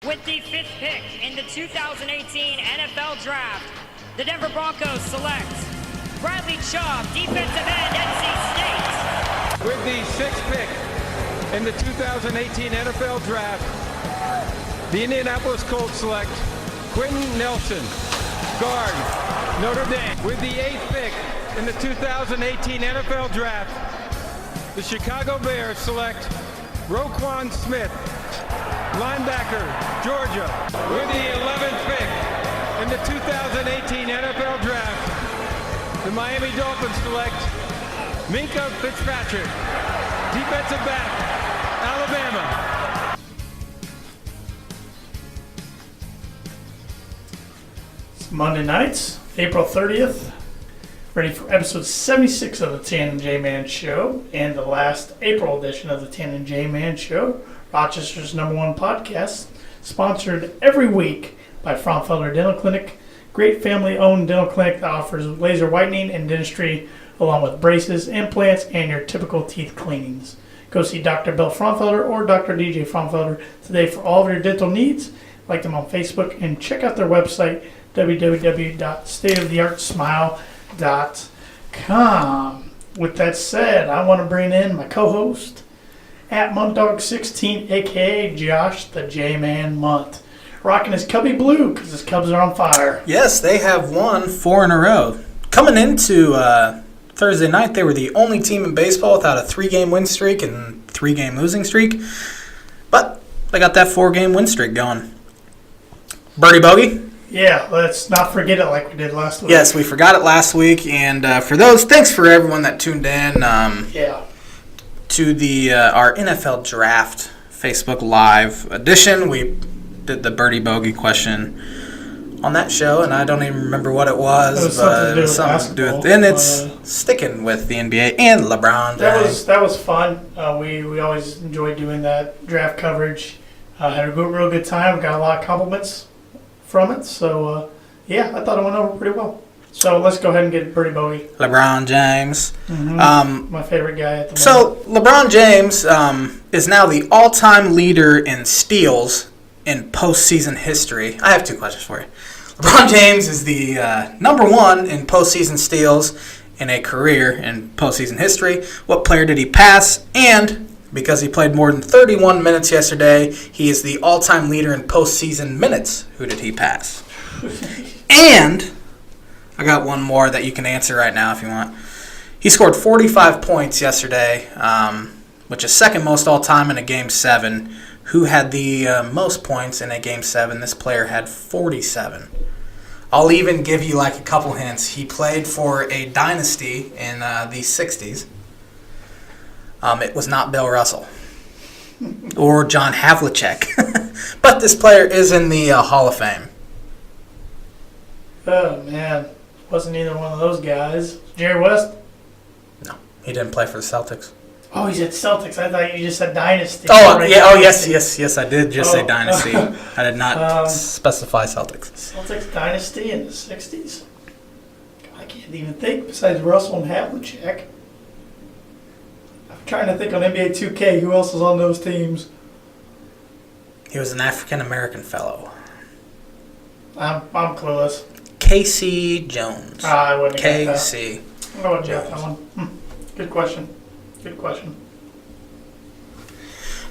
With the 5th pick in the 2018 NFL Draft, the Denver Broncos select Bradley Chubb, defensive end, NC State. With the 6th pick in the 2018 NFL Draft, the Indianapolis Colts select Quentin Nelson, guard, Notre Dame. With the 8th pick in the 2018 NFL Draft, the Chicago Bears select Roquan Smith, linebacker, Georgia. With the 11th pick in the 2018 NFL Draft, the Miami Dolphins select Minkah Fitzpatrick, defensive back, Alabama. It's Monday nights, April 30th. Ready for episode 76 of the Tan and J-Man Show and the last April edition of the Tan and J-Man Show, Rochester's #1 podcast, sponsored every week by Fraunfelder Dental Clinic, great family-owned dental clinic that offers laser whitening and dentistry along with braces, implants, and your typical teeth cleanings. Go see Dr. Bill Fraunfelder or Dr. DJ Fraunfelder today for all of your dental needs. Like them on Facebook and check out their website, www.stateoftheartsmile.com. With that said, I want to bring in my co-host at Muntdog16, aka Josh the J-Man Munt, rocking his Cubby blue because his Cubs are on fire. Yes, they have won 4 in a row. Coming into Thursday night, they were the only team in baseball without a 3-game win streak and 3-game losing streak, but they got that 4-game win streak going. Birdie, Bogey? Yeah, let's not forget it like we did last week. Yes, we forgot it last week, and thanks for everyone that tuned in to the our NFL Draft Facebook Live edition. We did the Birdie Bogey question on that show, and I don't even remember what it was, but it was something to do with basketball. And it's sticking with the NBA and LeBron James. That was fun. We always enjoyed doing that draft coverage. Had a real good time. Got a lot of compliments from it. So, I thought it went over pretty well. So, let's go ahead and get Birdie Bogey. LeBron James. Mm-hmm. My favorite guy at the moment. So, LeBron James is now the all-time leader in steals in postseason history. I have 2 questions for you. LeBron James is the number 1 in postseason steals in a career in postseason history. What player did he pass? And because he played more than 31 minutes yesterday, he is the all-time leader in postseason minutes. Who did he pass? And I got one more that you can answer right now if you want. He scored 45 points yesterday, which is second most all-time in a Game 7. Who had the most points in a Game 7? This player had 47. I'll even give you like a couple hints. He played for a dynasty in the 60s. It was not Bill Russell or John Havlicek. But this player is in the Hall of Fame. Oh, man. Wasn't either one of those guys. Jerry West? No, he didn't play for the Celtics. Oh, he's at Celtics. I thought you just said Dynasty. Oh, yeah. Oh, yes. I did just say Dynasty. I did not specify Celtics. Celtics Dynasty in the 60s? I can't even think besides Russell and Havlicek. I'm trying to think on NBA 2K who else is on those teams. He was an African-American fellow. I'm clueless. Casey Jones. I wouldn't have got KC. that. I wouldn't have got that one. Good question.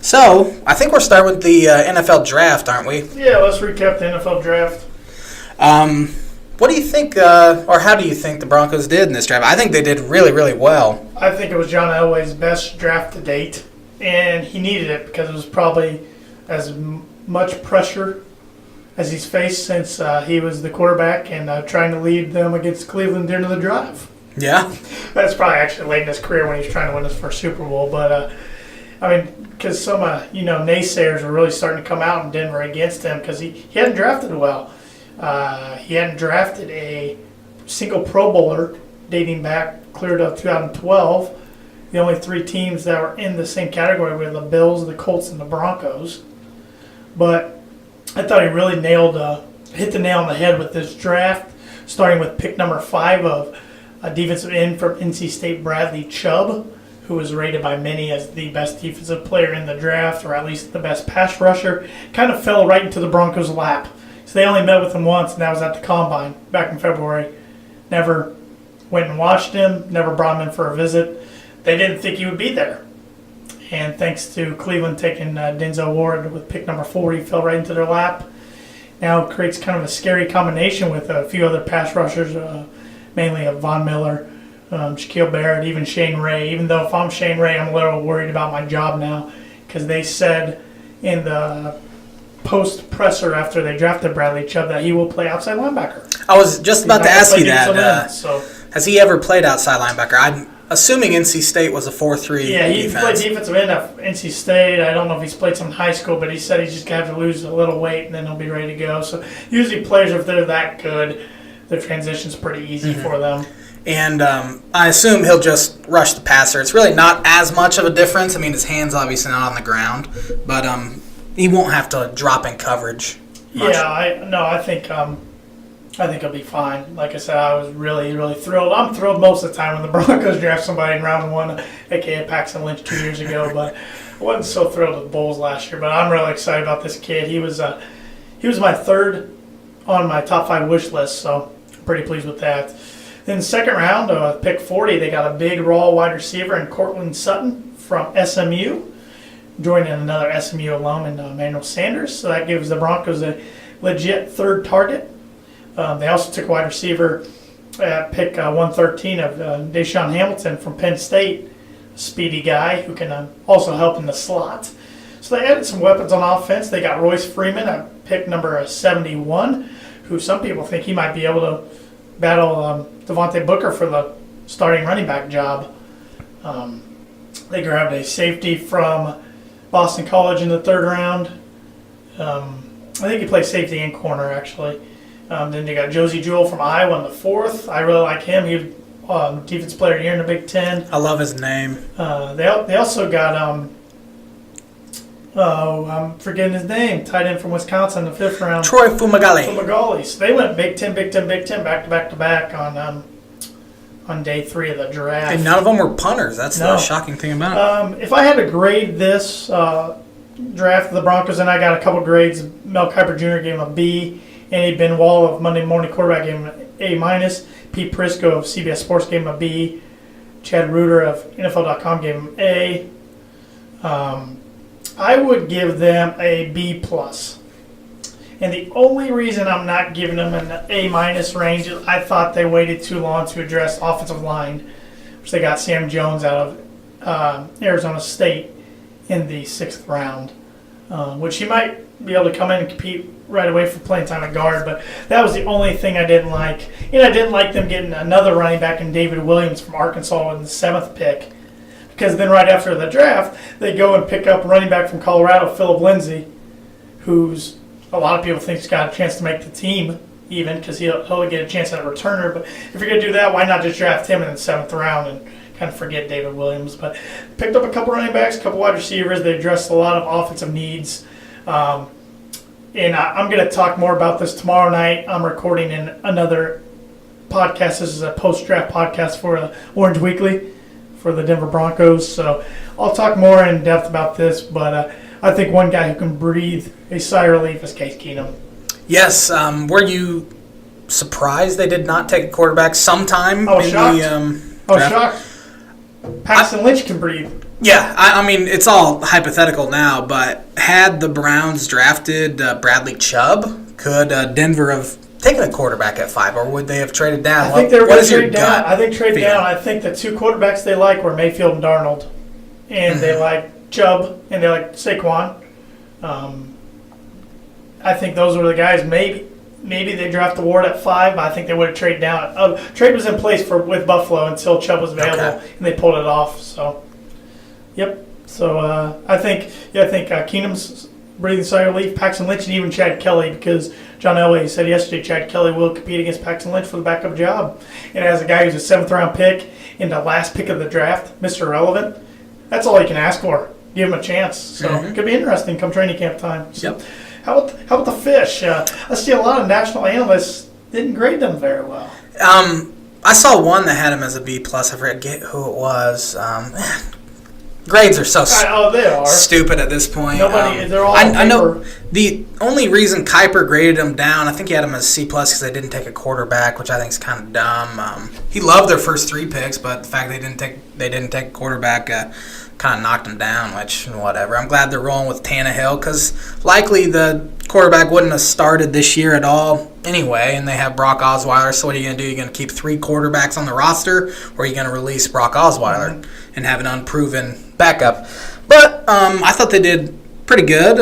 So, I think we're starting with the NFL Draft, aren't we? Yeah, let's recap the NFL Draft. What do you think, or how do you think the Broncos did in this draft? I think they did really, really well. I think it was John Elway's best draft to date, and he needed it because it was probably as much pressure as he's faced since he was the quarterback and trying to lead them against Cleveland during the drive. Yeah. That's probably actually late in his career when he was trying to win his first Super Bowl. But, because some, naysayers were really starting to come out in Denver against him because he hadn't drafted well. He hadn't drafted a single Pro Bowler dating back clear to 2012. The only 3 teams that were in the same category were the Bills, the Colts, and the Broncos. But I thought he really hit the nail on the head with this draft, starting with pick number 5 of a defensive end from NC State, Bradley Chubb, who was rated by many as the best defensive player in the draft, or at least the best pass rusher, kind of fell right into the Broncos' lap. So they only met with him once, and that was at the Combine back in February. Never went and watched him, never brought him in for a visit. They didn't think he would be there. And thanks to Cleveland taking Denzel Ward with pick number 4, he fell right into their lap. Now it creates kind of a scary combination with a few other pass rushers, mainly Von Miller, Shaquille Barrett, even Shane Ray. Even though if I'm Shane Ray, I'm a little worried about my job now, because they said in the post-presser after they drafted Bradley Chubb that he will play outside linebacker. I was just about to ask you that. So Has he ever played outside linebacker? I'm assuming NC State was a 4-3 yeah, he defense. played defensive end at NC State. I don't know if he's played some high school, but he said he's just got to lose a little weight and then he'll be ready to go. So usually players, if they're that good, the transition's pretty easy for them. And I assume he'll just rush the passer. It's really not as much of a difference. I mean, his hand's obviously not on the ground, but he won't have to drop in coverage much. Yeah, I think he'll be fine. Like I said, I was really, really thrilled. I'm thrilled most of the time when the Broncos draft somebody in round 1, a.k.a. Paxton Lynch 2 years ago, but I wasn't so thrilled with Bulls last year. But I'm really excited about this kid. He was my third on my top 5 wish list, so I'm pretty pleased with that. In the second round, pick 40, they got a big raw wide receiver in Cortland Sutton from SMU, joining another SMU alum in Emmanuel Sanders. So that gives the Broncos a legit third target. They also took a wide receiver at pick 113 of Deshaun Hamilton from Penn State, a speedy guy who can also help in the slot. So they added some weapons on offense. They got Royce Freeman at pick number 71, who some people think he might be able to battle Devontae Booker for the starting running back job. They grabbed a safety from Boston College in the third round. I think he plays safety and corner, actually. Then they got Josie Jewell from Iowa in the 4th. I really like him. He was Defensive Player of the Year in the Big Ten. I love his name. They also got, I'm forgetting his name, tight end from Wisconsin in the 5th round. Troy Fumagalli. So they went Big Ten, back to back on day 3 of the draft. And none of them were punters. That's the shocking thing about it. If I had to grade this draft of the Broncos, and I got a couple grades, Mel Kiper Jr. gave him a B, Andy Ben Wall of Monday Morning Quarterback gave him an A-. Pete Prisco of CBS Sports gave him a B. Chad Reuter of NFL.com gave him A. I would give them a B+. And the only reason I'm not giving them an A- range is I thought they waited too long to address offensive line, which they got Sam Jones out of Arizona State in the 6th round, which he might be able to come in and compete right away for playing time at guard. But that was the only thing I didn't like. And I didn't like them getting another running back in David Williams from Arkansas in the 7th pick. Because then right after the draft, they go and pick up running back from Colorado, Philip Lindsay, who's a lot of people think he's got a chance to make the team, even because he'll get a chance at a returner. But if you're going to do that, why not just draft him in the 7th round and kind of forget David Williams? But picked up a couple running backs, a couple wide receivers. They addressed a lot of offensive needs. And I'm going to talk more about this tomorrow night. I'm recording in another podcast. This is a post-draft podcast for Orange Weekly for the Denver Broncos. So I'll talk more in depth about this, but I think one guy who can breathe a sigh of relief is Case Keenum. Yes. Were you surprised they did not take a quarterback sometime I was in shocked. the I was shocked. Paxton Lynch can breathe. Yeah, I mean, it's all hypothetical now, but had the Browns drafted Bradley Chubb, could Denver have taken a quarterback at 5, or would they have traded down? I think they were going to trade down. down. I think trade down. I think the 2 quarterbacks they like were Mayfield and Darnold. And they like Chubb, and they like Saquon. I think those were the guys. Maybe they draft the Ward at 5, but I think they would have traded down. Trade was in place with Buffalo until Chubb was available, and they pulled it off. So, yep. So I think Keenum's breathing sigh of relief. Paxton Lynch and even Chad Kelly, because John Elway said yesterday Chad Kelly will compete against Paxton Lynch for the backup job. And as a guy who's a 7th round pick in the last pick of the draft, Mr. Irrelevant, that's all you can ask for. Give him a chance. So it could be interesting come training camp time. So, Yep. How about the fish? I see a lot of national analysts didn't grade them very well. I saw one that had him as a B+. I forget who it was. Grades are so They are stupid at this point. Nobody. They're all. I know the only reason Kuiper graded him down, I think he had him as C+ because they didn't take a quarterback, which I think is kind of dumb. He loved their first 3 picks, but the fact they didn't take a quarterback kind of knocked him down. Which whatever. I'm glad they're rolling with Tannehill because likely the quarterback wouldn't have started this year at all anyway, and they have Brock Osweiler. So what are you going to do? You're going to keep 3 quarterbacks on the roster, or are you going to release Brock Osweiler and have an unproven backup? But I thought they did pretty good.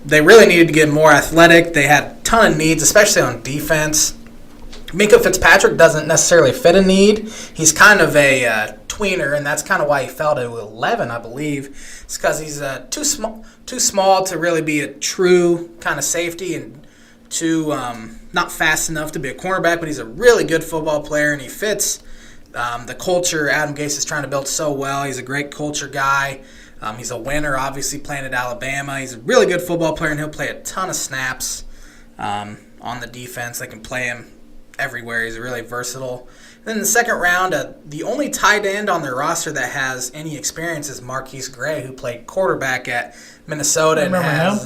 They really needed to get more athletic. They had a ton of needs, especially on defense. Minka Fitzpatrick doesn't necessarily fit a need. He's kind of a tweener, and that's kind of why he fell to 11, I believe. It's because he's too small to really be a true kind of safety, and too not fast enough to be a cornerback, but he's a really good football player, and he fits the culture Adam Gase is trying to build so well. He's a great culture guy. He's a winner, obviously, playing at Alabama. He's a really good football player, and he'll play a ton of snaps on the defense. They can play him everywhere. He's really versatile. And then in the second round, the only tight end on their roster that has any experience is Marquise Gray, who played quarterback at Minnesota and has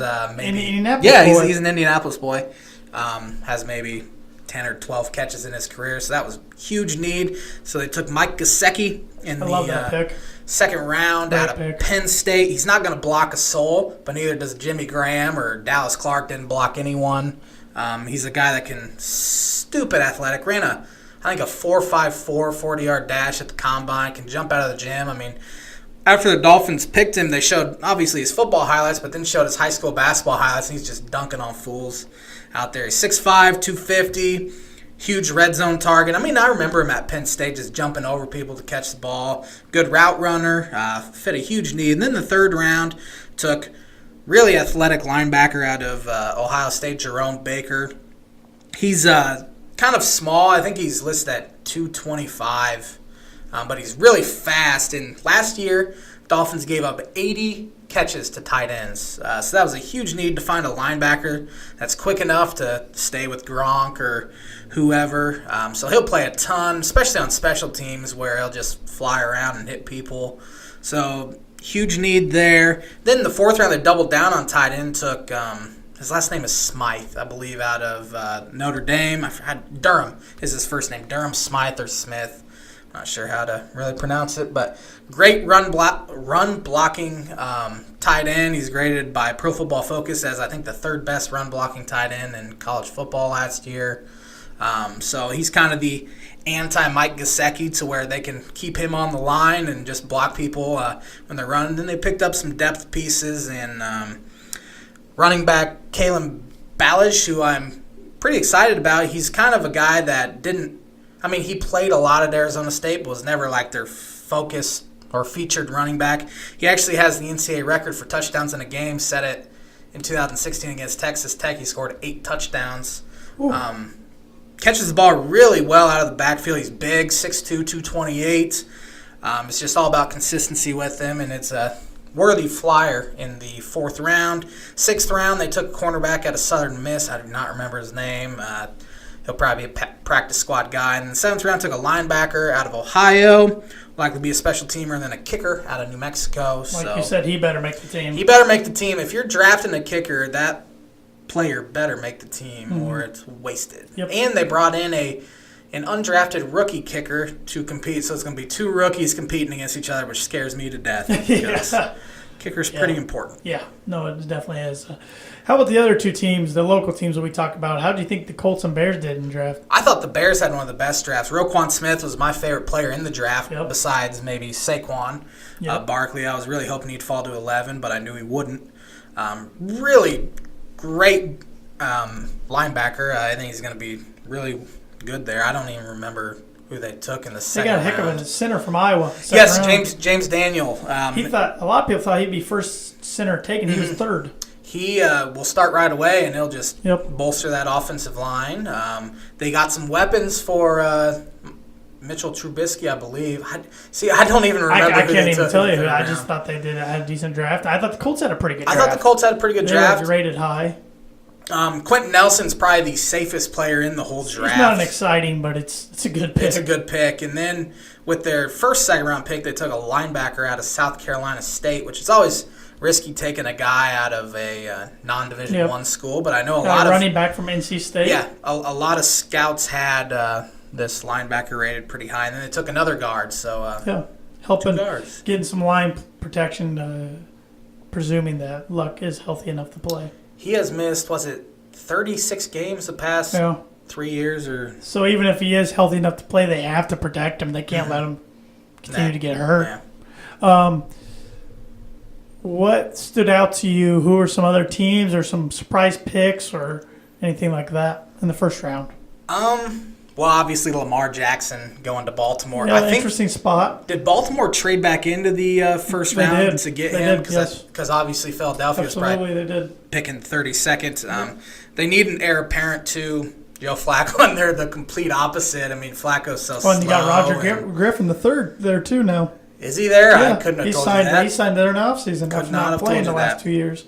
he's an Indianapolis boy. Has maybe 10 or 12 catches in his career, so that was a huge need. So they took Mike Gesicki in the second round out of Penn State. He's not going to block a soul, but neither does Jimmy Graham or Dallas Clark. Didn't block anyone. He's a guy that can stupid athletic. Ran a 4.54 40-yard dash at the combine. Can jump out of the gym. I mean, after the Dolphins picked him, they showed obviously his football highlights, but then showed his high school basketball highlights. And he's just dunking on fools out there. He's 6'5", 250, huge red zone target. I mean, I remember him at Penn State just jumping over people to catch the ball. Good route runner, fit a huge need. And then the third round took really athletic linebacker out of Ohio State, Jerome Baker. He's kind of small. I think he's listed at 225, but he's really fast. And last year, Dolphins gave up 80 catches to tight ends. So that was a huge need to find a linebacker that's quick enough to stay with Gronk or whoever. So he'll play a ton, especially on special teams where he'll just fly around and hit people. So huge need there. Then in the fourth round, they doubled down on tight end, took his last name is Smythe, I believe, out of Notre Dame. Durham is his first name. Durham Smythe or Smith. Not sure how to really pronounce it, but great run blocking tight end. He's graded by Pro Football Focus as I think the third best run blocking tight end in college football last year. So he's kind of the anti-Mike Gesicki to where they can keep him on the line and just block people when they're running. Then they picked up some depth pieces in running back Kalen Ballage, who I'm pretty excited about. He's kind of a guy that he played a lot at Arizona State, but was never like their focus or featured running back. He actually has the NCAA record for touchdowns in a game, set it in 2016 against Texas Tech. He scored 8 touchdowns. Catches the ball really well out of the backfield. He's big, 6'2", 228. It's just all about consistency with him, and it's a worthy flyer in the fourth round. Sixth round, they took a cornerback out of Southern Miss. I do not remember his name. He'll probably be a practice squad guy. And in the seventh round, took a linebacker out of Ohio, likely be a special teamer, and then a kicker out of New Mexico. Like you said, he better make the team. He better make the team. If you're drafting a kicker, that player better make the team or it's wasted. Yep. And they brought in an undrafted rookie kicker to compete, so it's going to be 2 rookies competing against each other, which scares me to death because kicker's pretty important. Yeah, no, it definitely is. How about the other 2 teams, the local teams that we talked about? How do you think the Colts and Bears did in the draft? I thought the Bears had one of the best drafts. Roquan Smith was my favorite player in the draft, besides maybe Saquon Barkley. I was really hoping he'd fall to 11, but I knew he wouldn't. Really great linebacker. I think he's going to be really good there. I don't even remember who they took in the second round. They got a heck of a center from Iowa. Yes, James Daniel. A lot of people thought he'd be first center taken. He was third. He will start right away, and he'll just bolster that offensive line. They got some weapons for Mitchell Trubisky, I believe. I don't even remember. I can't even tell you. I just thought they had a decent draft. I thought the Colts had a pretty good draft. I thought the Colts had a pretty good draft. They were rated high. Quentin Nelson's probably the safest player in the whole draft. He's not an exciting, but it's a good pick. It's a good pick. And then with their first second-round pick, they took a linebacker out of South Carolina State, which is always risky taking a guy out of a non-Division I school. But I know a lot of running back from NC State. Yeah, a lot of scouts had this linebacker rated pretty high, and then they took another guard. So helping getting some line protection, presuming that Luck is healthy enough to play. He has missed, 36 games the past 3 years? So even if he is healthy enough to play, they have to protect him. They can't let him continue to get hurt. Yeah. What stood out to you? Who are some other teams or some surprise picks or anything like that in the first round? Well, obviously Lamar Jackson going to Baltimore. Yeah, I think, interesting spot. Did Baltimore trade back into the first round to get him? Because obviously Philadelphia was probably picking 32nd. They need an heir apparent to Joe Flacco, and they're the complete opposite. I mean, Flacco's so slow. And you got Roger Griffin the third there too now. Is he there? Yeah, I couldn't have told you that. He signed there in the offseason after not playing the last 2 years.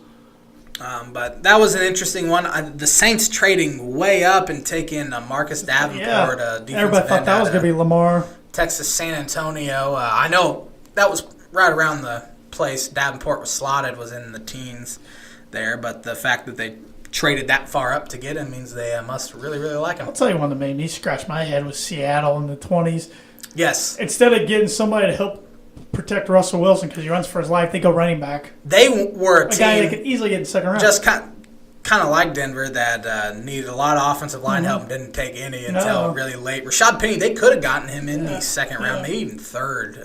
But that was an interesting one. The Saints trading way up and taking Marcus Davenport, defensive everybody thought that was going to be Lamar. Texas San Antonio. I know that was right around the place Davenport was slotted, was in the teens there. But the fact that they traded that far up to get him means they must really, really like him. I'll tell you one that made me scratch my head was Seattle in the 20s. Yes. Instead of getting somebody to help protect Russell Wilson because he runs for his life, they go running back. They were a guy they could easily get in the second round. Just kind of like Denver that needed a lot of offensive line help and didn't take any until really late. Rashad Penny, they could have gotten him in the second round, maybe even third.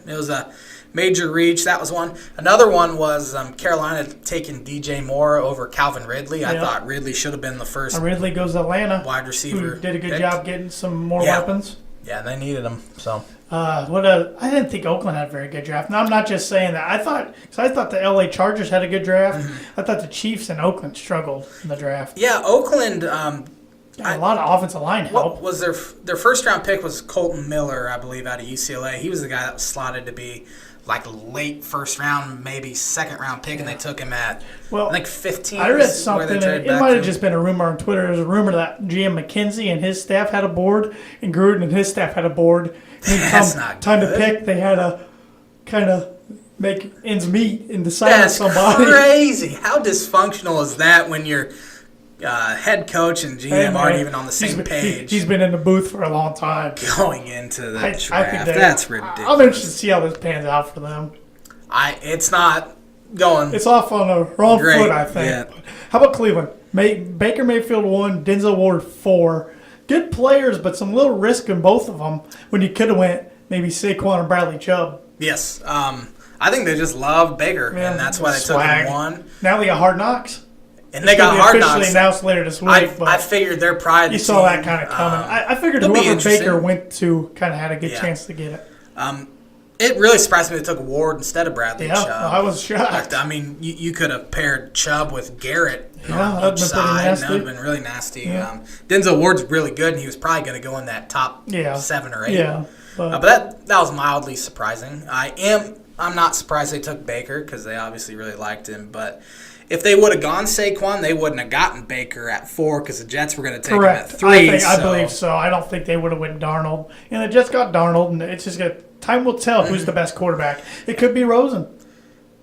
It was a major reach. That was one. Another one was Carolina taking DJ Moore over Calvin Ridley. I thought Ridley should have been the first. Ridley goes to Atlanta. Wide receiver. Who did a good job getting some more weapons. Yeah, they needed him. So. I didn't think Oakland had a very good draft. Now, I'm not just saying that. I thought the LA Chargers had a good draft. I thought the Chiefs and Oakland struggled in the draft. Yeah, Oakland. A lot of offensive line help. What was their first round pick was Colton Miller, I believe, out of UCLA. He was the guy that was slotted to be like late first round, maybe second round pick, and they took him at I think 15. I read something. It might have just been a rumor on Twitter. There was a rumor that GM McKenzie and his staff had a board, and Gruden and his staff had a board. That's not time good. to pick. They had to kind of make ends meet and decide on somebody. That's crazy. How dysfunctional is that when your head coach and GM aren't even on the same page? He's been in the booth for a long time. Going into the draft. That's ridiculous. I'm interested to see how this pans out for them. It's not going. It's off on the wrong foot, I think. Yeah. How about Cleveland? Baker Mayfield 1, Denzel Ward 4. Good players, but some little risk in both of them when you could have went maybe Saquon or Bradley Chubb. Yes. I think they just love Baker, and that's why they took him 1. Now they got Hard Knocks. And they got Hard Knocks. Officially announced later this week. I figured their pride. You saw that kind of coming. I figured whoever Baker went to kind of had a good chance to get it. It really surprised me they took Ward instead of Bradley Chubb. I was shocked. I mean, you could have paired Chubb with Garrett on each side. That would have been really nasty. Yeah. Denzel Ward's really good, and he was probably going to go in that top 7 or 8. Yeah, but that was mildly surprising. I'm not surprised they took Baker because they obviously really liked him. But if they would have gone Saquon, they wouldn't have gotten Baker at 4 because the Jets were going to take him at 3. I believe so. I don't think they would have went Darnold. And the Jets got Darnold, and it's just time will tell who's the best quarterback. It could be Rosen.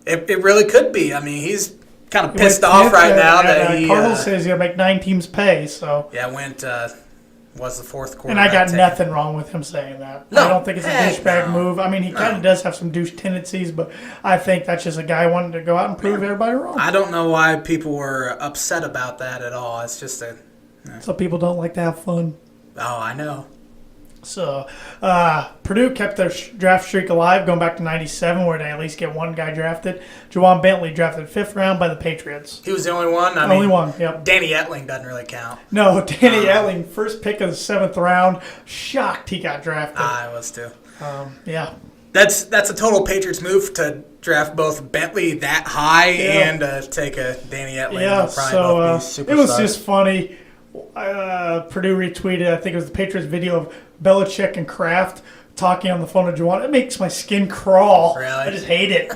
It really could be. I mean, he's kind of pissed off right now that he. Cardinals says he'll make 9 teams pay. So was the 4th quarterback. And I got nothing wrong with him saying that. No, I don't think it's a douchebag move. I mean, he kind of does have some douche tendencies, but I think that's just a guy wanting to go out and prove everybody wrong. I don't know why people were upset about that at all. It's just Some people don't like to have fun. Oh, I know. So, Purdue kept their draft streak alive, going back to 97, where they at least get one guy drafted. Juwan Bentley drafted 5th round by the Patriots. He was the only one? Only one, yep. Danny Etling doesn't really count. No, Danny Etling, first pick of the 7th round. Shocked he got drafted. I was too. Yeah. That's a total Patriots move to draft both Bentley that high and take a Danny Etling. Yeah, so it was just funny. Purdue retweeted, I think it was the Patriots video of Belichick and Kraft talking on the phone to Juwan. It makes my skin crawl. Really? I just hate it.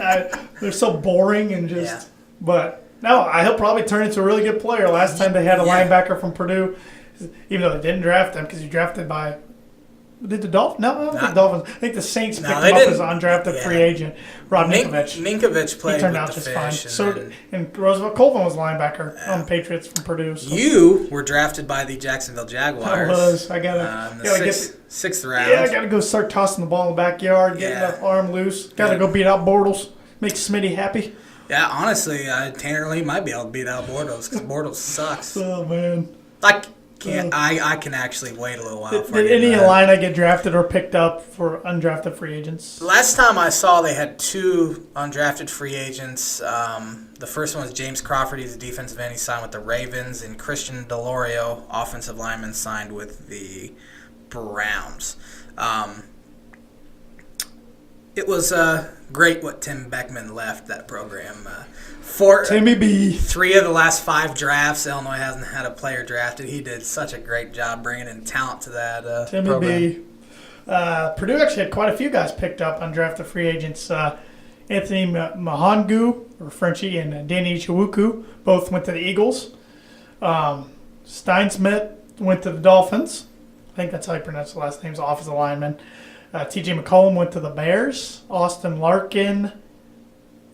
They're so boring and just. Yeah. But No, he'll probably turn into a really good player. Last time they had a linebacker from Purdue, even though they didn't draft him because he drafted by. Did the Dolphins? No, I don't think the Dolphins. I think the Saints picked him up as an undrafted free agent. Rob Ninkovich. Ninkovich played. He turned with out the just fish fine. And Roosevelt Colvin was linebacker on the Patriots from Purdue. So. You were drafted by the Jacksonville Jaguars. I was. I gotta get sixth round. Yeah, I gotta go start tossing the ball in the backyard, getting the arm loose. Gotta go beat out Bortles. Make Smitty happy. Yeah, honestly, Tanner Lee might be able to beat out Bortles because Bortles sucks. Oh man. I can actually wait a little while. Did any Illini get drafted or picked up for undrafted free agents? Last time I saw, they had 2 undrafted free agents. The first one was James Crawford. He's a defensive end. He signed with the Ravens. And Christian DeLorio, offensive lineman, signed with the Browns. It was great what Tim Beckman left that program. Timmy B. 3 of the last 5 drafts, Illinois hasn't had a player drafted. He did such a great job bringing in talent to that Timmy program. B. Purdue actually had quite a few guys picked up undrafted free agents. Anthony Mahangu, or Frenchie, and Danny Chiwuku both went to the Eagles. Steinsmith went to the Dolphins. I think that's how you pronounce the last name's offensive lineman. T.J. McCollum went to the Bears. Austin Larkin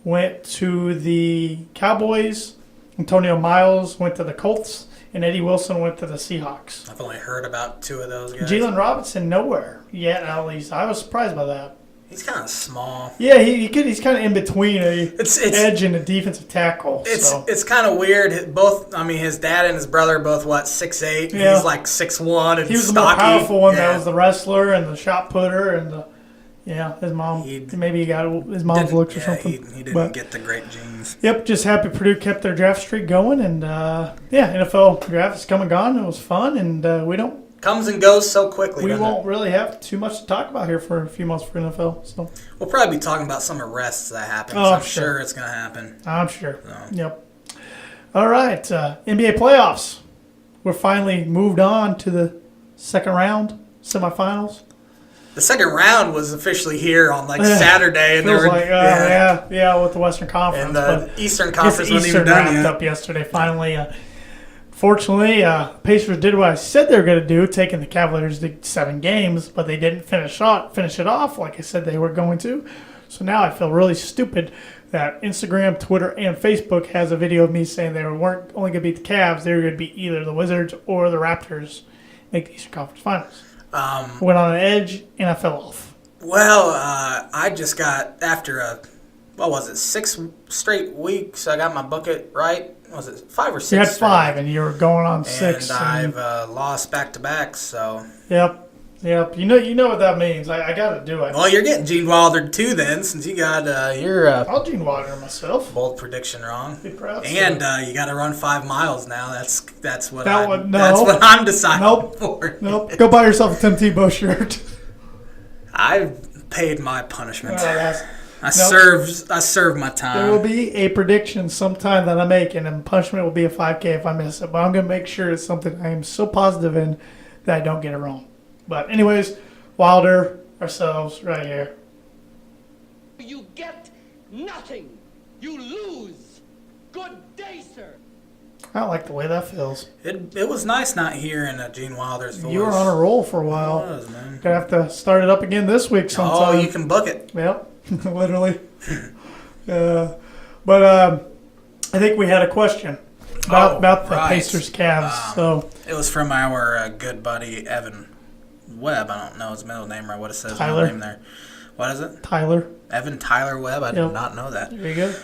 went to the Cowboys. Antonio Miles went to the Colts. And Eddie Wilson went to the Seahawks. I've only heard about 2 of those guys. Jalen Robinson, nowhere yet, at least. I was surprised by that. He's kind of small. Yeah, he's kind of in between it's edge and a defensive tackle. It's kind of weird. His dad and his brother are both, 6'8"? Yeah. He's like 6'1" and he was stocky. the more powerful one. That was the wrestler and the shot putter and his mom. Maybe he got his mom's looks or something. He didn't get the great genes. Yep, just happy Purdue kept their draft streak going. And, NFL draft is come and gone. It was fun, and we don't. Comes and goes so quickly. We won't really have too much to talk about here for a few months for NFL. So we'll probably be talking about some arrests that happen. Oh, I'm sure it's going to happen. I'm sure. So. Yep. All right, NBA playoffs. We're finally moved on to the second round, semifinals. The second round was officially here on Saturday, and feels with the Western Conference. And the Eastern Conference wasn't even wrapped done yet. up yesterday. Finally, fortunately, Pacers did what I said they were going to do, taking the Cavaliers to 7 games, but they didn't finish it off like I said they were going to. So now I feel really stupid that Instagram, Twitter, and Facebook has a video of me saying they weren't only going to beat the Cavs, they were going to beat either the Wizards or the Raptors, make the Eastern Conference Finals. Went on an edge, and I fell off. Well, I just got, after 6 straight weeks, I got my bucket right. Was it 5 or 6? You had 5, and you were going on 6. And I've lost back-to-back, so. Yep. You know what that means. I got to do it. Well, you're getting Gene Wilder too then, since you got your I'll Gene Wilder myself. bold prediction wrong. Be proud. And you got to run 5 miles now. That's what that's what I'm deciding for. Nope. Go buy yourself a Tim Tebow shirt. I've paid my punishment. I Nope. served my time. There will be a prediction sometime that I make, and the punishment will be a 5K if I miss it. But I'm going to make sure it's something I am so positive in that I don't get it wrong. But anyways, Wilder, ourselves, right here. You get nothing. You lose. Good day, sir. I don't like the way that feels. It was nice not hearing Gene Wilder's voice. You were on a roll for a while. It was, man. Gonna have to start it up again this week sometime. Oh, you can book it. Yep, literally. But I think we had a question about the Pacers Cavs. So it was from our good buddy Evan Webb. I don't know his middle name or what it says. Tyler. Middle name there. What is it? Tyler. Evan Tyler Webb. I did not know that. There you go.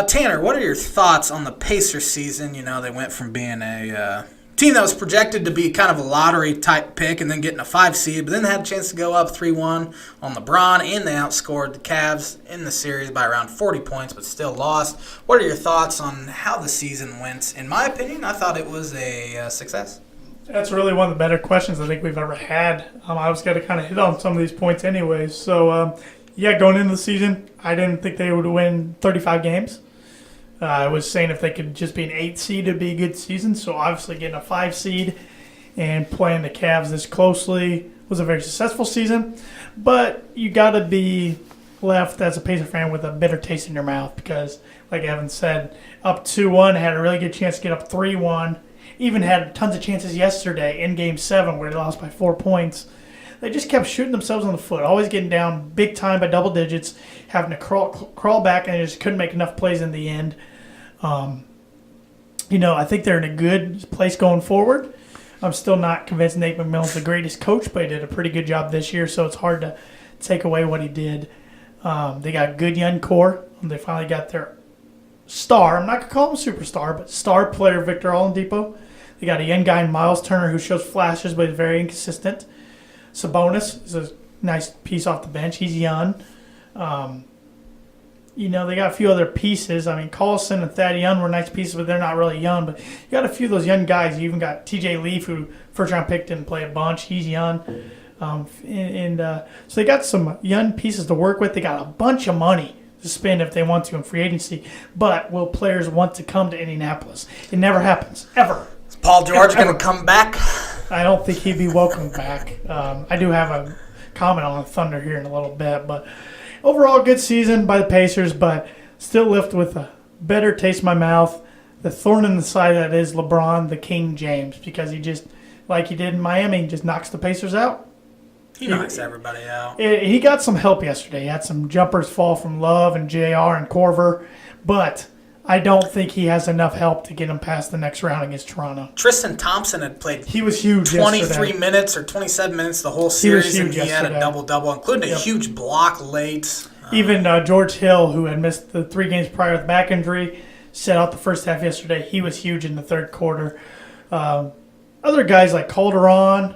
Tanner, what are your thoughts on the Pacers season? You know, they went from being a team that was projected to be kind of a lottery-type pick and then getting a 5 seed, but then had a chance to go up 3-1 on LeBron, and they outscored the Cavs in the series by around 40 points, but still lost. What are your thoughts on how the season went? In my opinion, I thought it was a success. That's really one of the better questions I think we've ever had. I was going to kind of hit on some of these points anyways. So, going into the season, I didn't think they would win 35 games. I was saying if they could just be an 8 seed, it'd be a good season. So, obviously, getting a 5 seed and playing the Cavs this closely was a very successful season. But you got to be left as a Pacer fan with a bitter taste in your mouth because, like Evan said, up 2-1, had a really good chance to get up 3-1. Even had tons of chances yesterday in Game 7 where they lost by 4 points. They just kept shooting themselves on the foot, always getting down big time by double digits, having to crawl back, and they just couldn't make enough plays in the end. I think they're in a good place going forward. I'm still not convinced Nate McMillan's the greatest coach, but he did a pretty good job this year, so it's hard to take away what he did. They got a good young core. They finally got their star. I'm not going to call him a superstar, but star player Victor Oladipo. They got a young guy in Miles Turner who shows flashes, but is very inconsistent. Sabonis is a nice piece off the bench. He's young. They got a few other pieces. I mean, Collison and Thad Young were nice pieces, but they're not really young. But you got a few of those young guys. You even got T.J. Leaf, who first-round pick didn't play a bunch. He's young. So they got some young pieces to work with. They got a bunch of money to spend if they want to in free agency. But will players want to come to Indianapolis? It never happens, ever. Is Paul George going to come back? I don't think he'd be welcome back. I do have a comment on the Thunder here in a little bit. But overall, good season by the Pacers, but still left with a better taste in my mouth. The thorn in the side that is LeBron, the King James, because he just, like he did in Miami, just knocks the Pacers out. He knocks everybody out. He got some help yesterday. He had some jumpers fall from Love and JR and Corver, but I don't think he has enough help to get him past the next round against Toronto. Tristan Thompson had played He was huge 23 yesterday. minutes or 27 minutes the whole series, and he had yesterday. a double-double, including a huge block late. Even George Hill, who had missed the 3 games prior with back injury, set out the first half yesterday. He was huge in the third quarter. Other guys like Calderon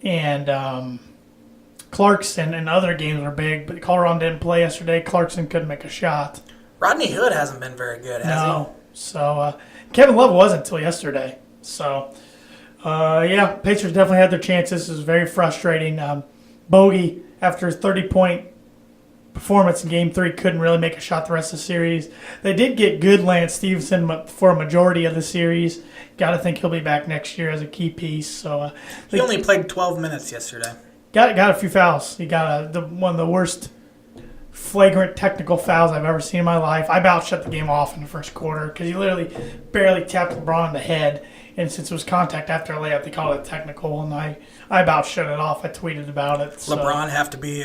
and Clarkson in other games were big, but Calderon didn't play yesterday. Clarkson couldn't make a shot. Rodney Hood hasn't been very good, has No. So Kevin Love wasn't until yesterday. So, Pacers definitely had their chances. It was very frustrating. Bogey, after his 30-point performance in Game 3, couldn't really make a shot the rest of the series. They did get good Lance Stevenson for a majority of the series. Got to think he'll be back next year as a key piece. So he? He only played 12 minutes yesterday. Got a few fouls. He got one of the worst flagrant technical fouls I've ever seen in my life. I about shut the game off in the first quarter because he literally barely tapped LeBron in the head. And since it was contact after a layup, they called it technical, and I about shut it off. I tweeted about it. So. LeBron have to be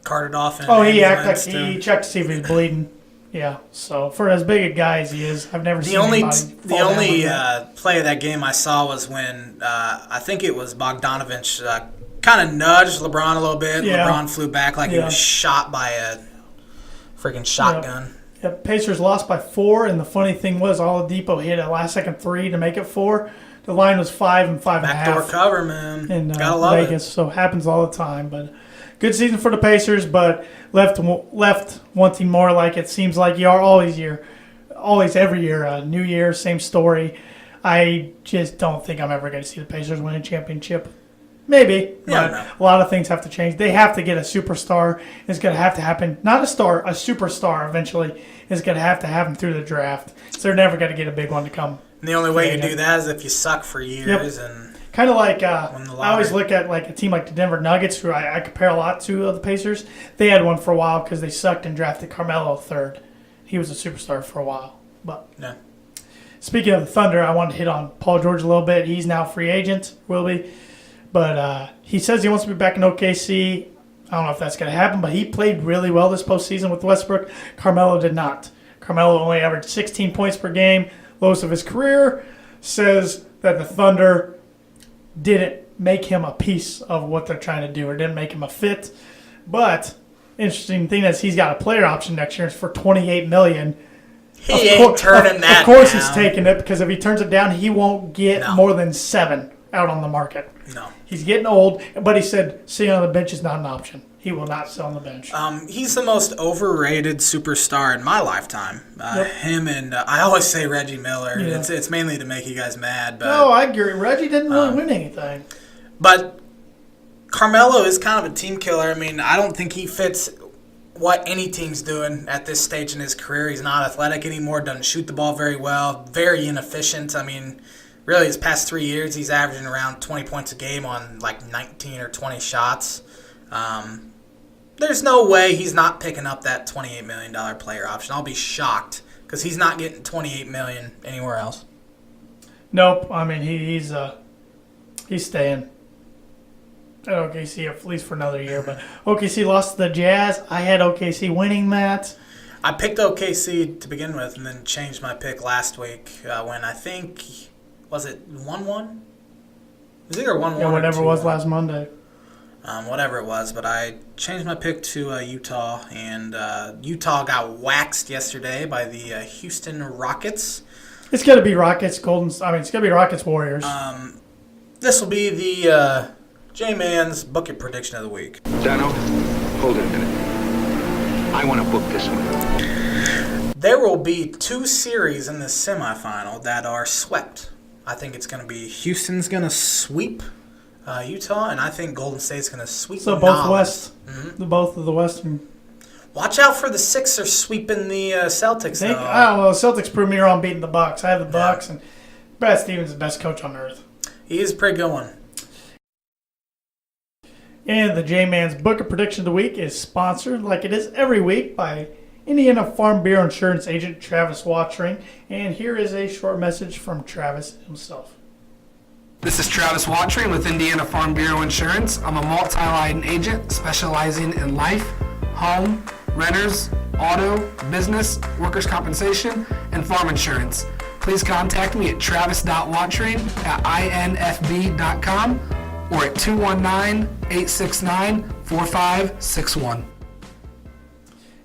carted off. He acted like he checked to see if he was bleeding. Yeah. So for as big a guy as he is, I've never seen anybody fall down like that. Play of that game I saw was when I think it was Bogdanovich kind of nudged LeBron a little bit. Yeah. LeBron flew back like he was shot by a freaking shotgun. Yep. Pacers lost by 4, and the funny thing was Oladipo hit a last-second 3 to make it 4. The line was 5 and 5.5. Backdoor cover, man. In Gotta love Vegas, so it happens all the time. But good season for the Pacers, but left wanting more. Like it seems like you are always every year. New year, same story. I just don't think I'm ever going to see the Pacers win a championship. Maybe, but a lot of things have to change. They have to get a superstar. It's going to have to happen. Not a star, a superstar eventually. It's going to have to happen through the draft. So they're never going to get a big one to come. And the only way you do that is if you suck for years. Yep. And kind of like I always look at like a team like the Denver Nuggets, who I compare a lot to the Pacers. They had one for a while because they sucked and drafted Carmelo third. He was a superstar for a while. But speaking of the Thunder, I want to hit on Paul George a little bit. He's now free agent, will be. But he says he wants to be back in OKC. I don't know if that's going to happen, but he played really well this postseason with Westbrook. Carmelo did not. Carmelo only averaged 16 points per game, lowest of his career. Says that the Thunder didn't make him a piece of what they're trying to do or didn't make him a fit. But interesting thing is he's got a player option next year for $28 million. He ain't turning that down. Of course down. He's taking it because if he turns it down, he won't get more than 7 out on the market. No. He's getting old, but he said sitting on the bench is not an option. He will not sit on the bench. He's the most overrated superstar in my lifetime. Him and I always say Reggie Miller. Yeah. It's mainly to make you guys mad. But, no, I agree. Reggie didn't really win anything. But Carmelo is kind of a team killer. I mean, I don't think he fits what any team's doing at this stage in his career. He's not athletic anymore, doesn't shoot the ball very well, very inefficient. I mean, really, his past 3 years, he's averaging around 20 points a game on like 19 or 20 shots. there's no way he's not picking up that $28 million player option. I'll be shocked because he's not getting $28 million anywhere else. Nope. I mean, he's staying at OKC at least for another year. But OKC lost to the Jazz. I had OKC winning that. I picked OKC to begin with and then changed my pick last week when I think, was it 1-1? It was either 1-1 Yeah, whatever or 2-1. it was last Monday. Whatever it was, but I changed my pick to Utah, and Utah got waxed yesterday by the Houston Rockets. It's got to be Rockets, it's got to be Rockets Warriors. This will be the J-Man's bucket prediction of the week. Dano, hold it a minute. I want to book this one. There will be 2 series in this semifinal that are swept. I think it's going to be Houston's going to sweep Utah, and I think Golden State's going to sweep So both Nolens. West, Mm-hmm. both of the Western. Watch out for the Sixers sweeping the Celtics, though. Well, Celtics proved me wrong beating the Bucks. I have the Bucks, and Brad Stevens is the best coach on earth. He is a pretty good one. And the J-Man's Book of Prediction of the Week is sponsored, like it is every week, by Indiana Farm Bureau Insurance Agent Travis Watring. And here is a short message from Travis himself. This is Travis Watring with Indiana Farm Bureau Insurance. I'm a multi-line agent specializing in life, home, renters, auto, business, workers' compensation, and farm insurance. Please contact me at travis.watring@infb.com or at 219-869-4561.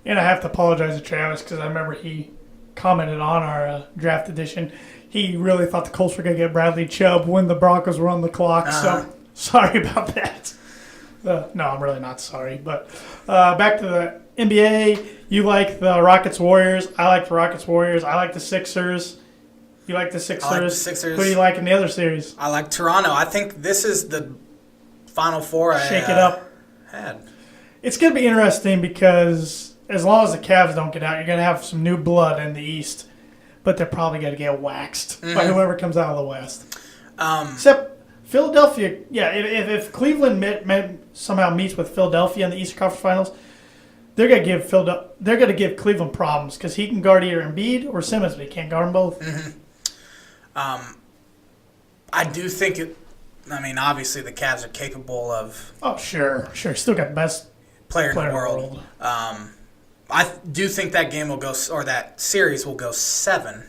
And I have to apologize to Travis because I remember he commented on our draft edition. He really thought the Colts were going to get Bradley Chubb when the Broncos were on the clock. So sorry about that. No, I'm really not sorry. But back to the NBA. You like the Rockets Warriors. I like the Rockets Warriors. I like the Sixers. You like the Sixers. I like the Sixers. Who do you like in the other series? I like Toronto. I think this is the Final Four Shake it up. had. It's going to be interesting because as long as the Cavs don't get out, you're going to have some new blood in the East. But they're probably going to get waxed by whoever comes out of the West. Except Philadelphia, if Cleveland somehow meets with Philadelphia in the Eastern Conference Finals, they're going to give Cleveland problems because he can guard either Embiid or Simmons, but he can't guard them both. I do think obviously the Cavs are capable of Oh, sure. Still got the best player in player the world. I do think that game will go, or that series will go 7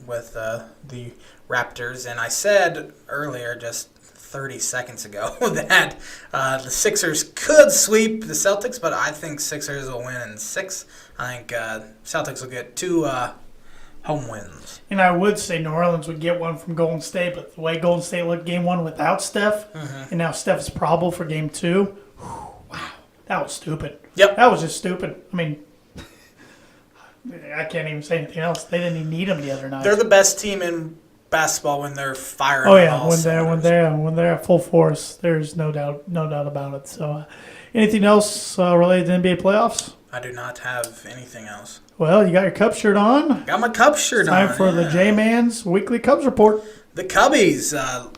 with the Raptors. And I said earlier, just 30 seconds ago, that the Sixers could sweep the Celtics, but I think Sixers will win in 6. I think Celtics will get 2 home wins. And I would say New Orleans would get one from Golden State, but the way Golden State looked game 1 without Steph, and now Steph is probable for game 2, wow, that was stupid. Yep. That was just stupid. I mean, I can't even say anything else. They didn't even need him the other night. They're the best team in basketball when they're firing. Oh on yeah, all when cylinders. they're at full force, there's no doubt about it. So, anything else related to NBA playoffs? I do not have anything else. Well, you got your Cubs shirt on. Got my Cubs shirt on. Time for the J-Man's weekly Cubs report. The Cubbies.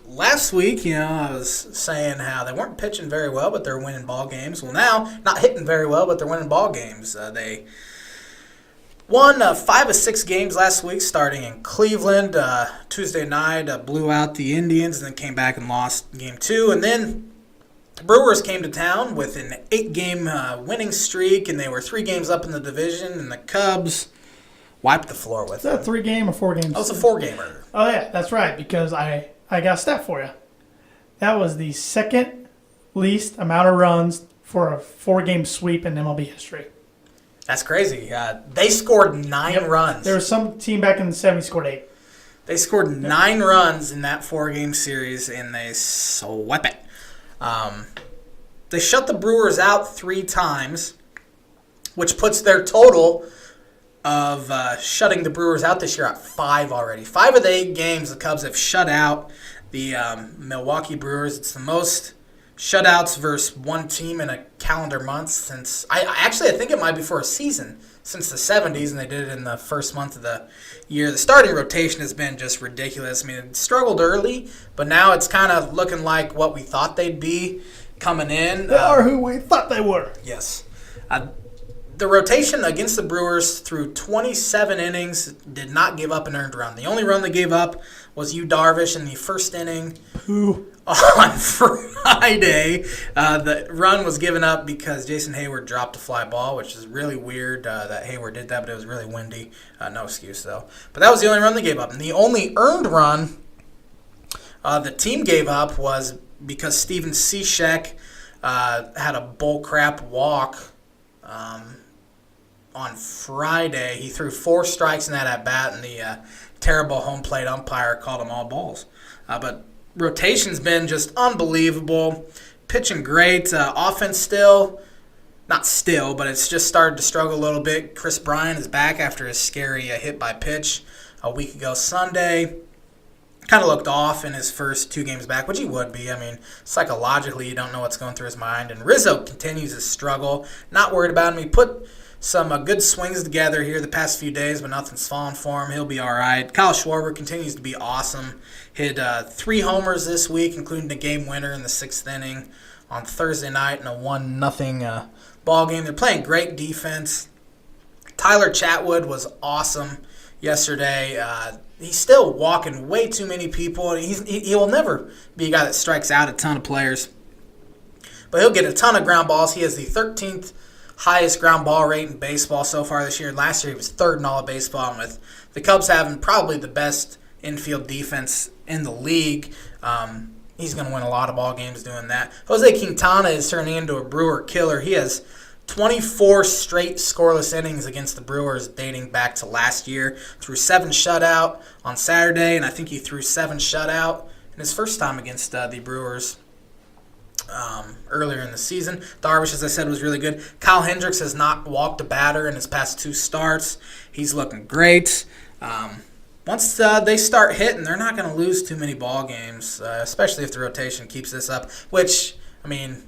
Last week, I was saying how they weren't pitching very well, but they're winning ball games. Well, now, not hitting very well, but they're winning ball games. They won 5 of 6 games last week, starting in Cleveland. Tuesday night, blew out the Indians, and then came back and lost game 2. And then the Brewers came to town with an 8-game winning streak, and they were 3 games up in the division, and the Cubs wiped the floor with Is that a them. 3-game or 4 games? That was a 4-gamer. Oh yeah, that's right. Because I got a stat for you. That was the second least amount of runs for a 4-game sweep in MLB history. That's crazy. They scored 9 runs. There was some team back in the 70s scored 8. They scored 9 runs in that 4-game series, and they swept it. They shut the Brewers out 3 times, which puts their total of shutting the Brewers out this year at 5 already. 5 of the 8 games the Cubs have shut out the Milwaukee Brewers. It's the most shutouts versus one team in a calendar month since I think it might be for a season since the 70s, and they did it in the first month of the year. The starting rotation has been just ridiculous. I mean, it struggled early, but now it's kind of looking like what we thought they'd be coming in. They are who we thought they were. Yes. The rotation against the Brewers through 27 innings did not give up an earned run. The only run they gave up was Yu Darvish in the first inning. On Friday. The run was given up because Jason Hayward dropped a fly ball, which is really weird that Hayward did that, but it was really windy. No excuse, though. But that was the only run they gave up. And the only earned run the team gave up was because Steven Cishek had a bullcrap walk on Friday. He threw 4 strikes in that at-bat, and the terrible home plate umpire called them all balls. But rotation's been just unbelievable. Pitching great. Offense not still, but it's just started to struggle a little bit. Chris Bryant is back after his scary hit by pitch a week ago Sunday. Kind of looked off in his first 2 games back, which he would be. I mean, psychologically, you don't know what's going through his mind. And Rizzo continues to struggle. Not worried about him. He put some good swings together here the past few days, but nothing's fallen for him. He'll be all right. Kyle Schwarber continues to be awesome. Hit 3 homers this week, including a game winner in the 6th inning on Thursday night in a 1-0 ball game. They're playing great defense. Tyler Chatwood was awesome yesterday. He's still walking way too many people. He will never be a guy that strikes out a ton of players, but he'll get a ton of ground balls. He has the 13th highest ground ball rate in baseball so far this year. Last year he was 3rd in all of baseball, and with the Cubs having probably the best infield defense in the league, he's going to win a lot of ball games doing that. Jose Quintana is turning into a Brewer killer. He has 24 straight scoreless innings against the Brewers dating back to last year. Threw 7 shutout on Saturday, and I think he threw 7 shutout in his first time against the Brewers earlier in the season. Darvish, as I said, was really good. Kyle Hendricks has not walked a batter in his past 2 starts. He's looking great. Once they start hitting, they're not going to lose too many ball games, especially if the rotation keeps this up, which, I mean,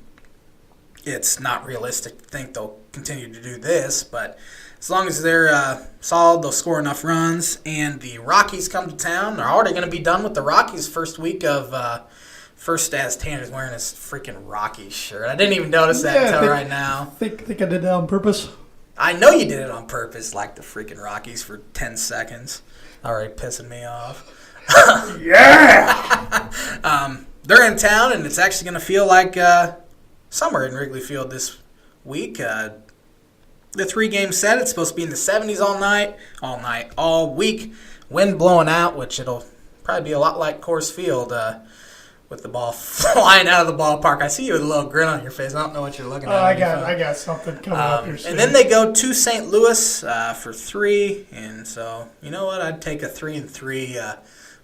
it's not realistic to think they'll continue to do this, but as long as they're solid, they'll score enough runs. And the Rockies come to town. They're already going to be done with the Rockies first week of first as Tanner's wearing his freaking Rockies shirt. I didn't even notice that until right now. Think I did that on purpose? I know you did it on purpose, like the freaking Rockies for 10 seconds. Already pissing me off. Yeah! They're in town, and it's actually going to feel like summer in Wrigley Field this week. The 3-game set, it's supposed to be in the 70s all week. Wind blowing out, which it'll probably be a lot like Coors Field with the ball flying out of the ballpark. I see you with a little grin on your face. I don't know what you're looking at. I got something coming up here soon. And then they go to St. Louis for 3, and so you know what? I'd take a 3-3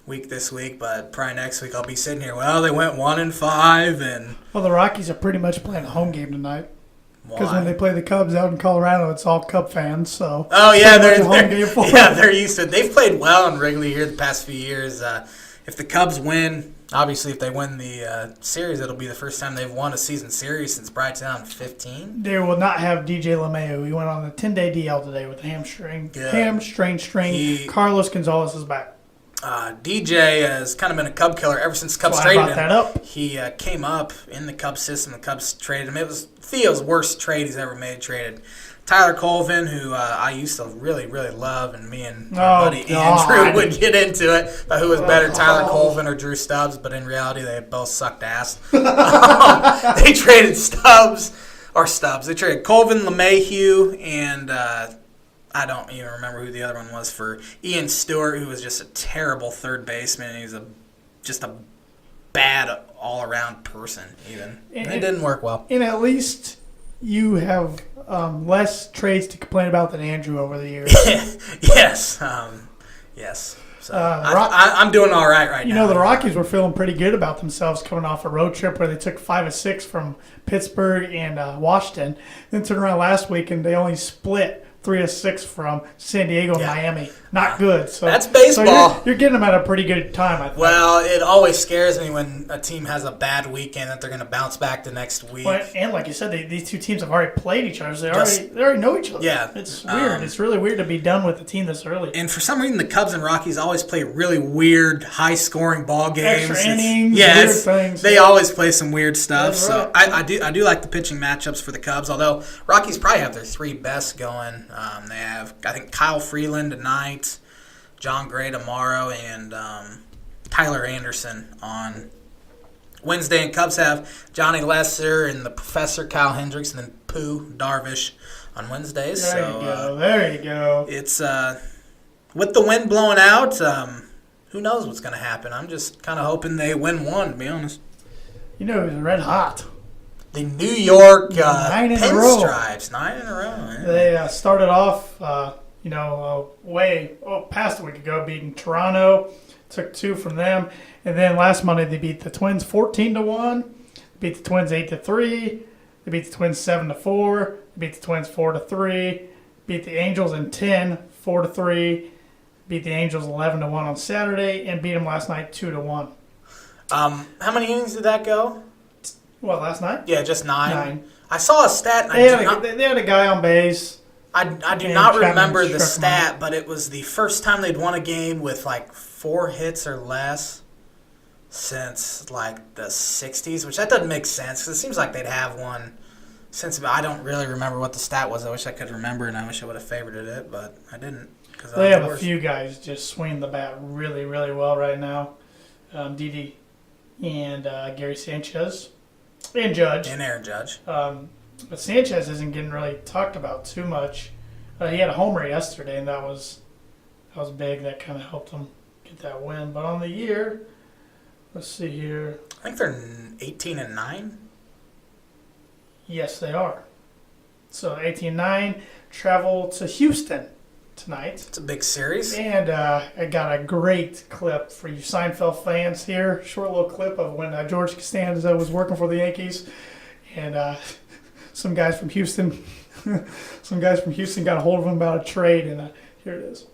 week this week, but probably next week I'll be sitting here. Well, they went 1-5, and well, the Rockies are pretty much playing a home game tonight. Because why? when they play the Cubs out in Colorado, it's all Cub fans. So oh yeah, they're home game for yeah, they're used to it. They've played well in Wrigley here the past few years. If the Cubs win, obviously if they win the series, it'll be the first time they've won a season series since probably 2015. They will not have DJ LeMahieu. He went on a 10-day DL today with a hamstring. Carlos Gonzalez is back. DJ has kind of been a Cub killer ever since Cubs So traded I brought him. that up. He came up in the Cubs system. The Cubs traded him. It was Theo's worst trade he's ever made. Traded Tyler Colvin, who I used to really, really love, and me and my buddy Andrew would get into it about who was better, Tyler Colvin or Drew Stubbs, but in reality they both sucked ass. They traded They traded Colvin, LeMahieu, and I don't even remember who the other one was, for Ian Stewart, who was just a terrible third baseman. He was just a bad all-around person, even. And it didn't work well. And at least you have less trades to complain about than Andrew over the years. Yes. Yes. So I'm doing all right now. You know, the Rockies were feeling pretty good about themselves coming off a road trip where they took 5 of 6 from Pittsburgh and Washington. Then turned around last week and they only split 3-6 from San Diego and Yeah. Miami. Not good. So That's baseball. So you're getting them at a pretty good time, I think. Well, it always scares me when a team has a bad weekend that they're going to bounce back the next week. Well, and like you said, these two teams have already played each other. So Just- they already know each other. Yeah. It's weird. It's really weird to be done with a team this early. And for some reason, the Cubs and Rockies always play really weird, high-scoring ball games. Extra innings, Yes, weird things. they always play some weird stuff. That's So right. I do like the pitching matchups for the Cubs. Although Rockies probably have their three best going. They have, I think, Kyle Freeland tonight, John Gray tomorrow, and Tyler Anderson on Wednesday. And Cubs have Johnny Lesser and the Professor Kyle Hendricks, and then Pooh Darvish on Wednesdays. There So you go. There you go. it's with the wind blowing out. Who knows what's going to happen? I'm just kind of hoping they win one, to be honest. You know who's red hot? The New York 9 in a row. Pinstripes, 9 in a row. Yeah. They started off, past a week ago, beating Toronto. Took 2 from them, and then last Monday they beat the Twins 14-1. Beat the Twins 8-3. They beat the Twins 7-4. They beat the Twins 4-3. Beat the Angels in 10, 4-3. Beat the Angels 11-1 on Saturday, and beat them last night 2-1. How many innings did that go? Well, last night Yeah, just 9. 9. I saw a stat. And They had a guy on base. I do and not Chapman remember the struck him out. stat, but it was the first time they'd won a game with like 4 hits or less since like the 60s, which that doesn't make sense because it seems like they'd have one since. I don't really remember what the stat was. I wish I could remember, and I wish I would have favorited it, but I didn't. They have a few guys just swing the bat really, really well right now. Didi and Gary Sanchez and Judge. And Aaron Judge. But Sanchez isn't getting really talked about too much. He had a homer yesterday, and that was big. That kind of helped him get that win. But on the year, let's see here. I think they're 18-9. Yes, they are. So 18-9, travel to Houston tonight. It's a big series. And I got a great clip for you Seinfeld fans here. Short little clip of when George Costanza was working for the Yankees, and some guys from Houston, got a hold of him about a trade, and here it is.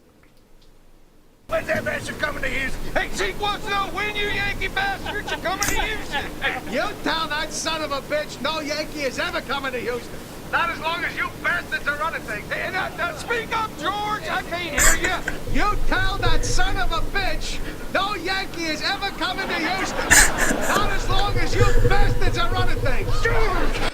When's that bastard coming to Houston? Hey, Zeke wants to know when you Yankee bastards are coming to Houston. You tell that son of a bitch no Yankee is ever coming to Houston. Not as long as you bastards are running things. Hey, now speak up, George. I can't hear you. You tell that son of a bitch no Yankee is ever coming to Houston. Not as long as you bastards are running things. George!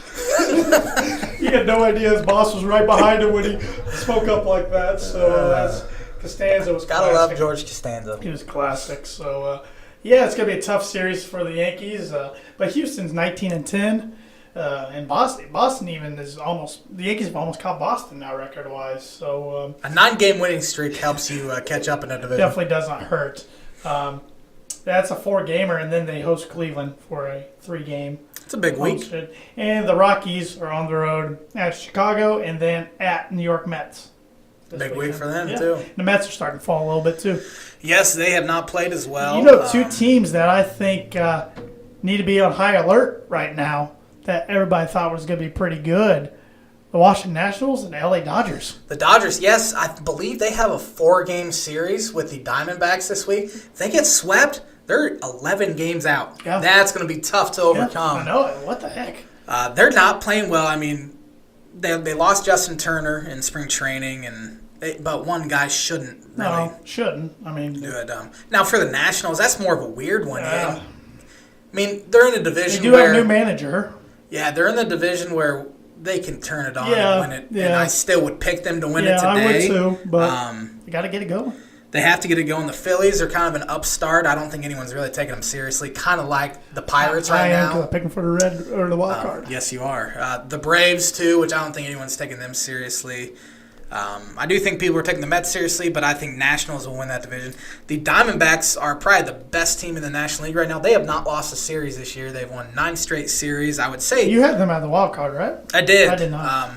He had no idea his boss was right behind him when he spoke up like that. So that's Costanza was Gotta classic. love George Costanza. He was classic. So it's gonna be a tough series for the Yankees. But Houston's 19-10, and Boston even is almost. The Yankees have almost caught Boston now record-wise. So A 9-game winning streak helps you catch up in a division. definitely does not hurt. That's a 4-gamer, and then they host Cleveland for a 3-game. It's a big week. hosted. And the Rockies are on the road at Chicago and then at New York Mets. this Big week weekend. for them, Yeah. too. The Mets are starting to fall a little bit, too. Yes, they have not played as well. You know, two teams that I think need to be on high alert right now that everybody thought was going to be pretty good. The Washington Nationals and the LA Dodgers. The Dodgers, yes, I believe they have a 4-game series with the Diamondbacks this week. If they get swept, they're 11 games out. Yeah. That's going to be tough to Yeah, overcome. I know it. What the heck? They're not playing well. I mean, they lost Justin Turner in spring training, but one guy shouldn't really No, shouldn't. I mean, do it. Now, for the Nationals, that's more of a weird one. Yeah. I mean, they're in a they division do where have a new manager. yeah, they're in the division where they can turn it on Yeah, and win it. And yeah. I still would pick them to win Yeah, it today. I would too, but Um, you got to get it going. They have to get it going. The Phillies are kind of an upstart. I don't think anyone's really taking them seriously. Kind of like the Pirates I right am 'cause now. I'm picking for the red or the wild card. Yes, you are. The Braves, too, which I don't think anyone's taking them seriously. I do think people are taking the Mets seriously, but I think Nationals will win that division. The Diamondbacks are probably the best team in the National League right now. They have not lost a series this year. They've won 9 straight series. I would say You had them at the wild card, right? I did. I did not.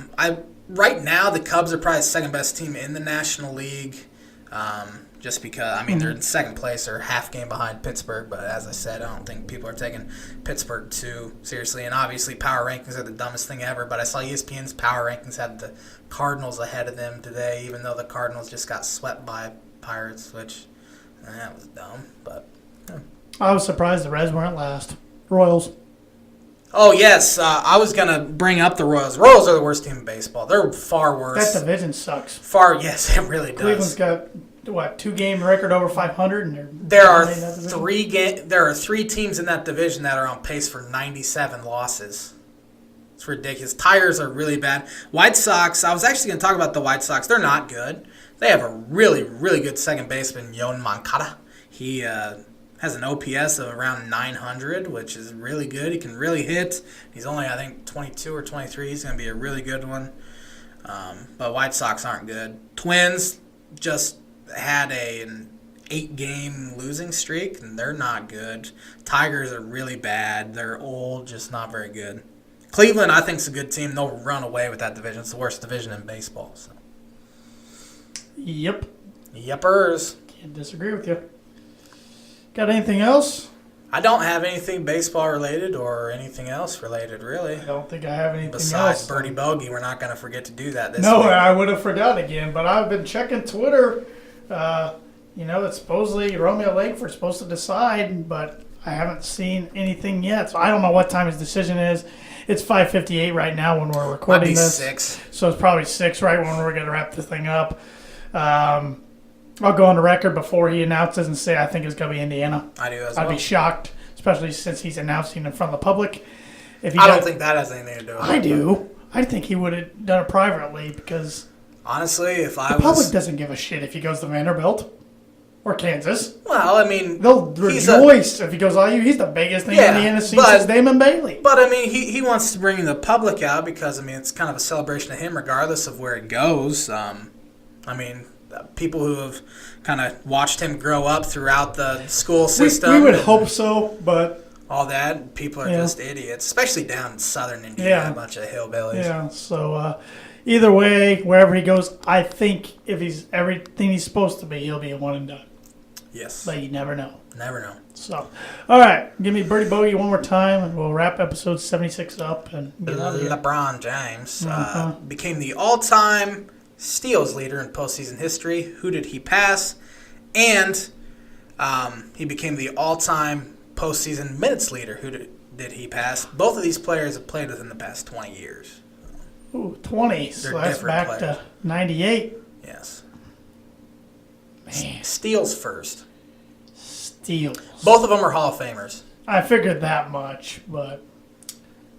Right now, the Cubs are probably the second best team in the National League. Just because, they're in second place. They're half game behind Pittsburgh. But as I said, I don't think people are taking Pittsburgh too seriously. And obviously, power rankings are the dumbest thing ever. But I saw ESPN's power rankings had the Cardinals ahead of them today, even though the Cardinals just got swept by Pirates, which that was dumb. But I was surprised the Reds weren't last. Royals. Oh, yes. I was going to bring up the Royals. Royals are the worst team in baseball. They're far worse. That division sucks. Yes, it really does. Cleveland's got, 2-game record over 500? And there are three teams in that division that are on pace for 97 losses. It's ridiculous. Tigers are really bad. White Sox, I was actually going to talk about the White Sox. They're not good. They have a really, really good second baseman, Yoan Moncada. He has an OPS of around 900, which is really good. He can really hit. He's only, I think, 22 or 23. He's going to be a really good one. But White Sox aren't good. Twins just had an 8-game losing streak, and they're not good. Tigers are really bad. They're old, just not very good. Cleveland, I think, is a good team. They'll run away with that division. It's the worst division in baseball. So. Yep. Yepers. Can't disagree with you. Got anything else? I don't have anything baseball related or anything else related, really. I don't think I have anything Besides else. Birdie Bogey, we're not going to forget to do that this No, week. I would have forgot again, but I've been checking Twitter. It's supposedly Romeo Langford's supposed to decide, but I haven't seen anything yet. So I don't know what time his decision is. It's 5:58 right now when we're recording this. 6. So it's probably 6 right when we're going to wrap this thing up. I'll go on the record before he announces and say I think it's going to be Indiana. I do as well. I'd be shocked, especially since he's announcing in front of the public. I don't think that has anything to do with it. I do. I think he would have done it privately because honestly, if I the was... public doesn't give a shit if he goes to Vanderbilt or Kansas. Well, they'll rejoice if he goes IU. He's the biggest thing in the NFC since Damon Bailey. But, he wants to bring the public out because, it's kind of a celebration of him regardless of where it goes. People who have kind of watched him grow up throughout the school system. We would hope so, but... all that, people are just idiots, especially down in southern Indiana, a bunch of hillbillies. Yeah, so either way, wherever he goes, I think if he's everything he's supposed to be, he'll be a one and done. Yes. But you never know. Never know. So, all right, give me Birdie Bogey one more time, and we'll wrap episode 76 up. And get out of here. LeBron James became the all-time steals leader in postseason history. Who did he pass? And he became the all-time postseason minutes leader. Who did he pass? Both of these players have played within the past 20 years. Ooh, 20. So that's back players. to 98. Yes. Man. Steals first. Steals. Both of them are Hall of Famers. I figured that much, but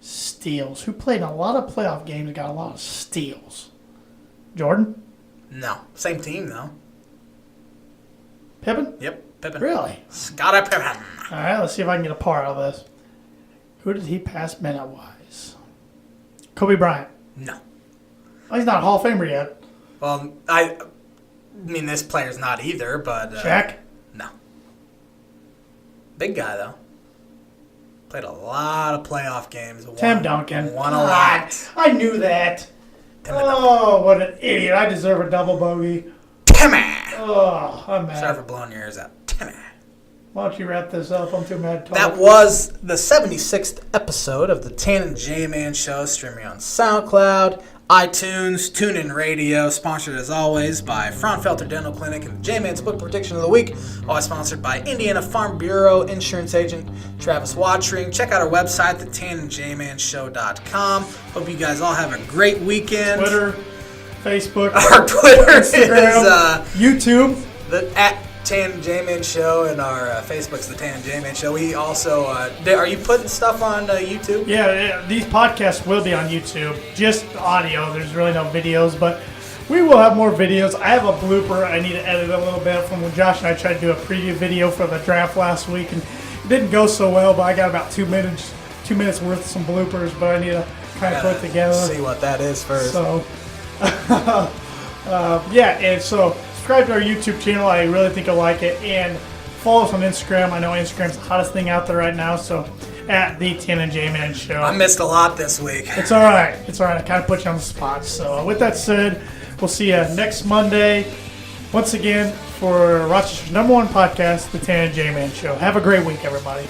steals. Who played in a lot of playoff games and got a lot of steals? Jordan? No. Same team, though. Pippen? Yep, Pippen. Really? Scottie Pippen. All right, let's see if I can get a par out of this. Who did he pass minute-wise? Kobe Bryant. No. Oh, he's not a Hall of Famer yet. Well, this player's not either, but... Shaq? No. Big guy, though. Played a lot of playoff games. Tim Duncan. Won a lot. I knew that. Timmy What an idiot. I deserve a double bogey. Timmy! Oh, I'm mad. Sorry for blowing your ears out. Timmy. Why don't you wrap this up? I'm too mad to talk. That was the 76th episode of the Tan and J-Man Show, streaming on SoundCloud, iTunes, TuneIn Radio, sponsored as always by Fraunfelter Dental Clinic and the J-Man's Book Prediction of the Week, always sponsored by Indiana Farm Bureau insurance agent Travis Watring. Check out our website, thetannandjmanshow.com. Hope you guys all have a great weekend. Twitter, Facebook, our Twitter Instagram, is YouTube. At Tan and J-Man Show, and our Facebook's the Tan and J-Man Show. We also, are you putting stuff on YouTube? Yeah, these podcasts will be on YouTube. Just audio. There's really no videos, but we will have more videos. I have a blooper I need to edit a little bit from when Josh and I tried to do a preview video for the draft last week, and it didn't go so well, but I got about 2 minutes worth of some bloopers, but I need to kind of put it together. See what that is first. So, and so subscribe to our YouTube channel. I really think you'll like it. And follow us on Instagram. I know Instagram's the hottest thing out there right now. So at the Tan and J-Man Show. I missed a lot this week. It's all right. I kind of put you on the spot. So with that said, we'll see you next Monday. Once again, for Rochester's #1 podcast, The Tan and J Man Show. Have a great week, everybody.